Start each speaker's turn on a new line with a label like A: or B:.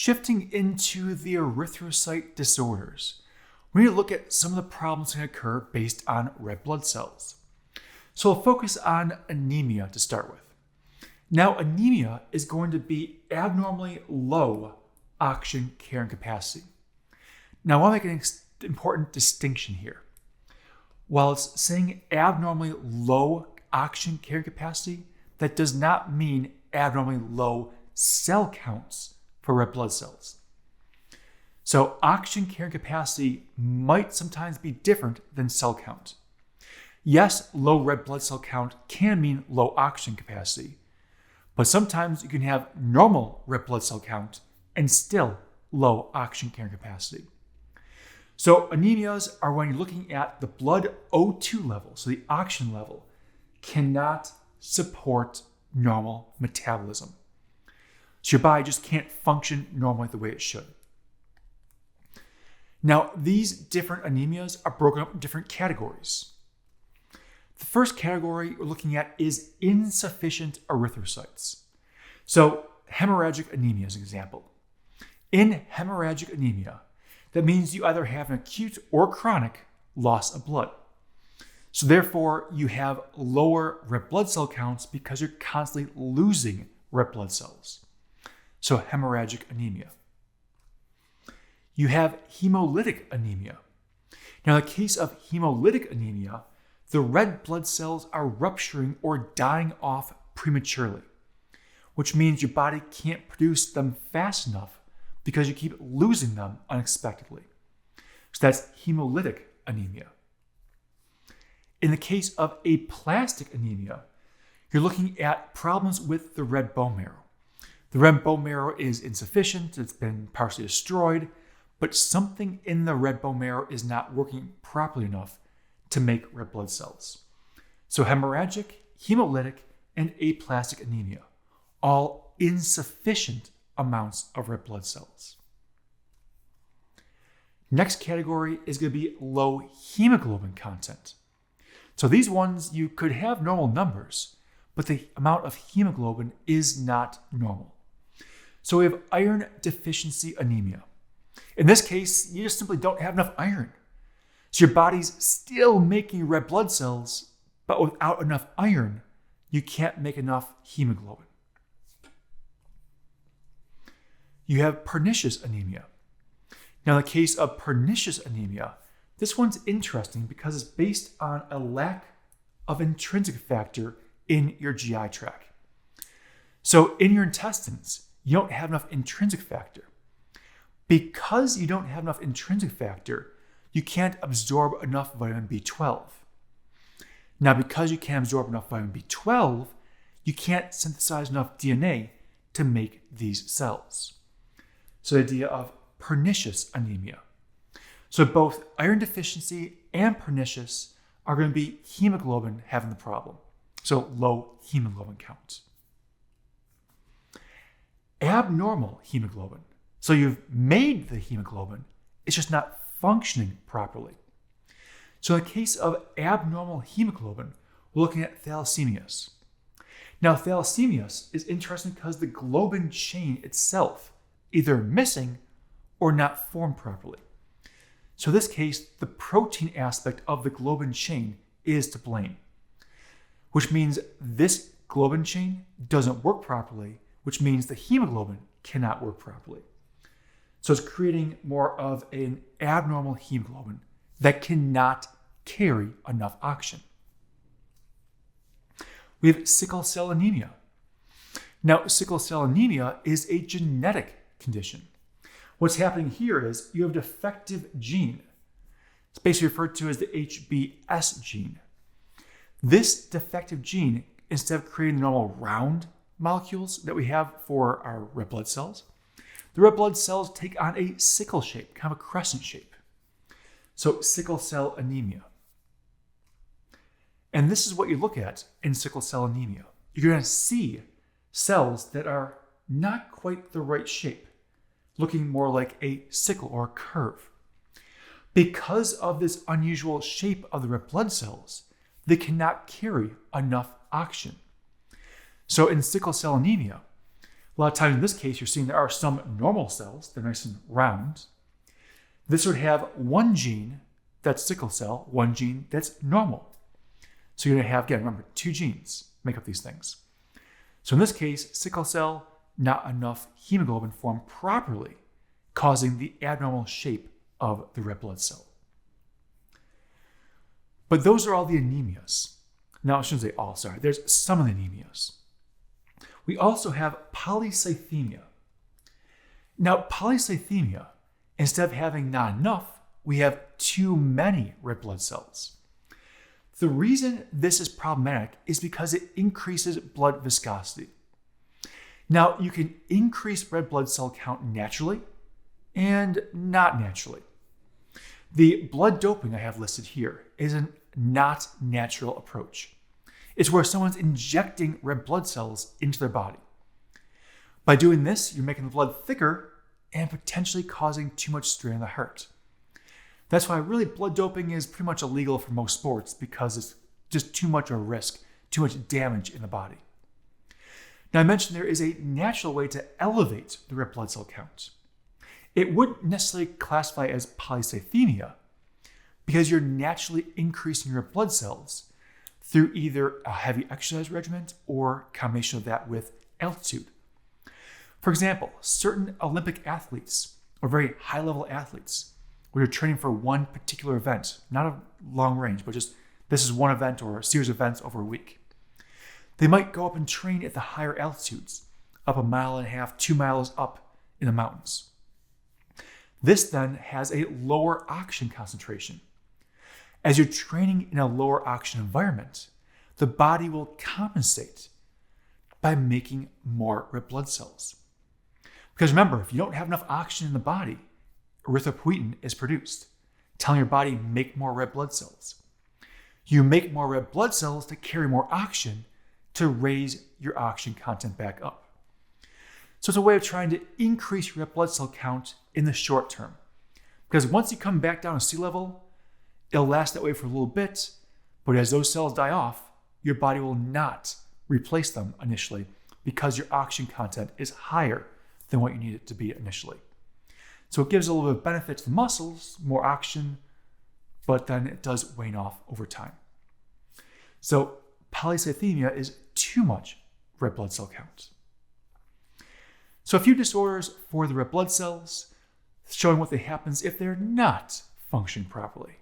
A: Shifting into the erythrocyte disorders, we need to look at some of the problems that can occur based on red blood cells. So we'll focus on anemia to start with. Now, anemia is going to be abnormally low oxygen carrying capacity. Now, I want to make an important distinction here. While it's saying abnormally low oxygen carrying capacity, that does not mean abnormally low cell counts for red blood cells. So oxygen carrying capacity might sometimes be different than cell count. Yes, low red blood cell count can mean low oxygen capacity, but sometimes you can have normal red blood cell count and still low oxygen carrying capacity. So anemias are when you're looking at the blood O2 level, so the oxygen level, cannot support normal metabolism. So your body just can't function normally the way it should. Now, these different anemias are broken up in different categories. The first category we're looking at is insufficient erythrocytes. So hemorrhagic anemia is an example. In hemorrhagic anemia, that means you either have an acute or chronic loss of blood. So therefore, you have lower red blood cell counts because you're constantly losing red blood cells. So hemorrhagic anemia. You have hemolytic anemia. Now, in the case of hemolytic anemia, the red blood cells are rupturing or dying off prematurely, which means your body can't produce them fast enough because you keep losing them unexpectedly. So that's hemolytic anemia. In the case of aplastic anemia, you're looking at problems with the red bone marrow. The red bone marrow is insufficient, it's been partially destroyed, but something in the red bone marrow is not working properly enough to make red blood cells. So hemorrhagic, hemolytic, and aplastic anemia, all insufficient amounts of red blood cells. Next category is going to be low hemoglobin content. So these ones, you could have normal numbers, but the amount of hemoglobin is not normal. So we have iron deficiency anemia. In this case, you just simply don't have enough iron. So your body's still making red blood cells, but without enough iron, you can't make enough hemoglobin. You have pernicious anemia. Now, in the case of pernicious anemia, this one's interesting because it's based on a lack of intrinsic factor in your GI tract. So in your intestines, you don't have enough intrinsic factor. Because you don't have enough intrinsic factor, you can't absorb enough vitamin B12. Now, because you can't absorb enough vitamin B12, you can't synthesize enough DNA to make these cells. So the idea of pernicious anemia. So both iron deficiency and pernicious are going to be hemoglobin having the problem. So low hemoglobin counts. Abnormal hemoglobin. So you've made the hemoglobin, it's just not functioning properly. So in the case of abnormal hemoglobin, we're looking at thalassemias. Now, thalassemias is interesting because the globin chain itself either missing or not formed properly. So in this case, the protein aspect of the globin chain is to blame, which means this globin chain doesn't work properly, which means the hemoglobin cannot work properly. So it's creating more of an abnormal hemoglobin that cannot carry enough oxygen. We have sickle cell anemia. Now, sickle cell anemia is a genetic condition. What's happening here is you have a defective gene. It's basically referred to as the HBS gene. This defective gene, instead of creating the normal round molecules that we have for our red blood cells, the red blood cells take on a sickle shape, kind of a crescent shape. So sickle cell anemia. And this is what you look at in sickle cell anemia. You're going to see cells that are not quite the right shape, looking more like a sickle or a curve. Because of this unusual shape of the red blood cells, they cannot carry enough oxygen. So in sickle cell anemia, A lot of times in this case, you're seeing there are some normal cells. They're nice and round. This would have one gene that's sickle cell, one gene that's normal. So you're going to have, again, remember, two genes make up these things. So in this case, sickle cell, not enough hemoglobin formed properly, causing the abnormal shape of the red blood cell. But those are all the anemias. Now, I shouldn't say all, sorry. There's some of the anemias. We also have polycythemia. Now, polycythemia, instead of having not enough, we have too many red blood cells. The reason this is problematic is because it increases blood viscosity. Now, you can increase red blood cell count naturally and not naturally. The blood doping I have listed here is a not natural approach. It's where someone's injecting red blood cells into their body. By doing this, you're making the blood thicker and potentially causing too much strain on the heart. That's why really blood doping is pretty much illegal for most sports, because it's just too much of a risk, too much damage in the body. Now, I mentioned there is a natural way to elevate the red blood cell count. It wouldn't necessarily classify as polycythemia because you're naturally increasing your blood cells through either a heavy exercise regimen or a combination of that with altitude. For example, certain Olympic athletes or very high-level athletes, where you're training for one particular event, not a long range, but just this is one event or a series of events over a week. They might go up and train at the higher altitudes, up 1.5 miles, 2 miles up in the mountains. This then has a lower oxygen concentration. As you're training in a lower oxygen environment, the body will compensate by making more red blood cells. Because remember, if you don't have enough oxygen in the body, erythropoietin is produced, telling your body make more red blood cells. You make more red blood cells to carry more oxygen to raise your oxygen content back up. So it's a way of trying to increase your red blood cell count in the short term. Because once you come back down to sea level, it'll last that way for a little bit, but as those cells die off, your body will not replace them initially because your oxygen content is higher than what you need it to be initially. So it gives a little bit of benefit to the muscles, more oxygen, but then it does wane off over time. So polycythemia is too much red blood cell count. So a few disorders for the red blood cells, showing what happens if they're not functioning properly.